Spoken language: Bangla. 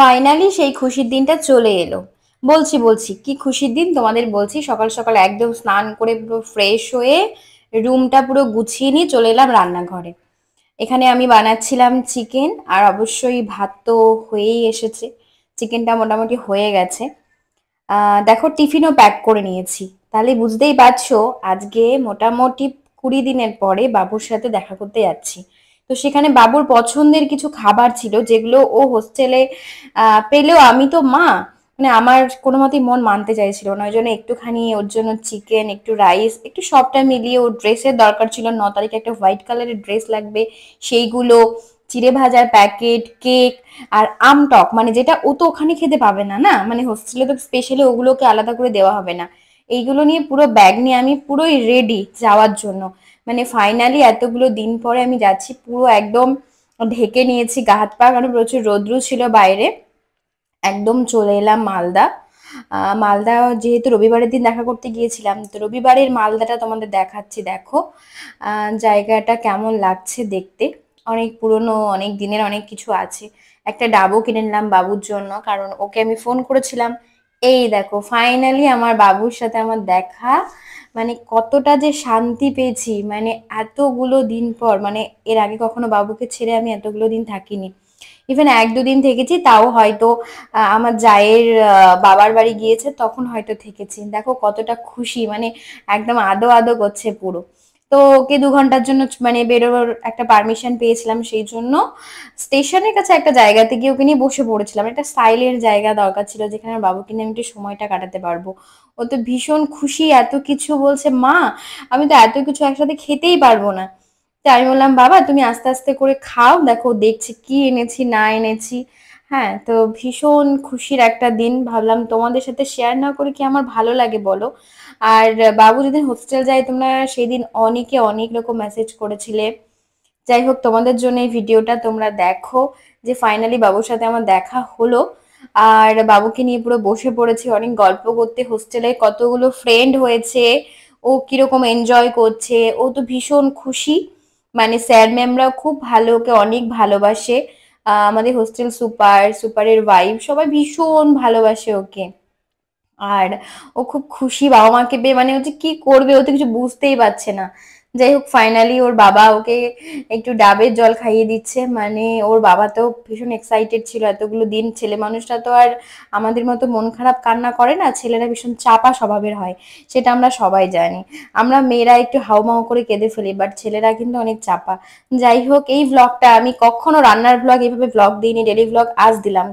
ফাইনালি সেই খুশির দিনটা চলে এলো। বলছি কি খুশির দিন তোমাদের বলছি। সকাল সকাল একদম স্নান করে পুরো ফ্রেশ হয়ে রুমটা পুরো গুছিয়ে নিয়ে চলে এলাম রান্নাঘরে। এখানে আমি বানাচ্ছিলাম চিকেন, আর অবশ্যই ভাত তো হয়েই এসেছে। চিকেনটা মোটামুটি হয়ে গেছে। দেখো টিফিনও প্যাক করে নিয়েছি। তাহলে বুঝতেই পারছো আজকে মোটামুটি 20 দিনের পরে বাবুর সাথে দেখা করতে যাচ্ছি। তো সেখানে বাবুর পছন্দের কিছু খাবার ছিল যেগুলো ও হোস্টেলে পেলেও আমি তো মা, মানে আমার কোনো মতেই মন মানতে চাইছিল না। ওই জন্য একটুখানি ওর জন্য চিকেন, একটু রাইস, একটু সবটা মিলিয়ে ওর ড্রেসের দরকার ছিল। 9 তারিখে একটা হোয়াইট কালারের ড্রেস লাগবে, সেইগুলো, চিড়ে ভাজার প্যাকেট, কেক, আর আমটক, মানে যেটা ও তো ওখানে খেতে পাবে না, না মানে হোস্টেলে তো স্পেশালি ওগুলোকে আলাদা করে দেওয়া হবে না। এইগুলো নিয়ে পুরো ব্যাগ নিয়ে আমি পুরোই রেডি যাওয়ার জন্য। মানে ফাইনালি এতগুলো দিন পরে আমি যাচ্ছি, পুরো একদম ঢেকে নিয়েছি গা হাত পা, কারণ প্রচুর রৌদ্র ছিল বাইরে। একদম চলে এলাম মালদা। মালদা যেহেতু রবিবারের দিন দেখা করতে গিয়েছিলাম, তো রবিবারের মালদাটা তোমাদের দেখাচ্ছি। দেখো জায়গাটা কেমন লাগছে দেখতে। অনেক পুরনো, অনেক দিনের অনেক কিছু আছে। একটা ডাবও কিনে নিলাম বাবুর জন্য, কারণ ওকে আমি ফোন করেছিলাম। এই দেখো ফাইনালি আমার বাবুর সাথে আমার দেখা। মানে কতটা যে শান্তি পেয়েছি, মানে এতগুলো দিন পর, মানে এর আগে কখনো বাবুকে ছেড়ে আমি এতগুলো দিন থাকিনি। ইভেন 1-2 দিন থেকেছি, তাও হয়তো আমার জায়ের বাবার বাড়ি গিয়েছে তখন হয়তো থেকেছি। দেখো কতটা খুশি, মানে একদম আদো আদো করছে পুরো। তো ওকে 2 ঘন্টার জন্য মানে বেরোবার একটা পারমিশন পেয়েছিলাম, সেই জন্য স্টেশনের কাছে একটা জায়গাতে গিয়ে ওকে নিয়ে বসে পড়েছিলাম। একটা সাইলেন্ট জায়গা দরকার ছিল যেখানে আমার বাবুকে নিয়ে আমি একটু সময়টা কাটাতে পারবো। ও তো ভীষণ খুশি, এত কিছু বলছে, মা আমি তো এত কিছু একসাথে খেতেই পারবো না। তো আমি বললাম বাবা তুমি আস্তে আস্তে করে খাও, দেখো দেখছি কি এনেছি না এনেছি। হ্যাঁ, তো ভীষণ খুশির একটা দিন, ভাবলাম তোমাদের সাথে শেয়ার না করে কি আমার ভালো লাগে বলো। আর বাবু যেদিন হোস্টেল যায় তোমরা সেদিন অনেকে অনেক রকম মেসেজ করেছিলে। যাই হোক তোমাদের জন্য এই ভিডিওটা তোমরা দেখো, যে ফাইনালি বাবুর সাথে আমার দেখা হলো। আর বাবুকে নিয়ে পুরো বসে পড়েছি অনেক গল্প করতে। হোস্টেলে কতগুলো ফ্রেন্ড হয়েছে, ও কিরকম এনজয় করছে, ও তো ভীষণ খুশি। মানে স্যার ম্যামরাও খুব ভালো, ওকে অনেক ভালোবাসে। আমাদের হোস্টেল সুপারের ওয়াইফ সবাই ভীষণ ভালোবাসে ওকে। আর ও খুব খুশি বাবা মাকে পেয়ে, মানে ও যে কি করবে ও তো কিছু বুঝতেই পারছে না। যাই হোক ফাইনালি ওর বাবা ওকে একটু ডাবের জল খাইয়ে দিচ্ছে। মানে ওর বাবা তো ভীষণ এক্সাইটেড ছিল এতগুলো দিন। ছেলে মানুষটা তো আর আমাদের মতো মন খারাপ কান্না করে না, ছেলেরা ভীষণ চাপা স্বভাবের হয়, সেটা আমরা সবাই জানি। আমরা মেয়েরা একটু হাউমাউ করে কেঁদে ফেলি, বাট ছেলেরা কিন্তু অনেক চাপা। যাই হোক এই ভ্লগটা আমি কখনো রান্নার ভ্লগ এইভাবে ভ্লগ দিইনি, ডেলি ভ্লগ আজ দিলাম।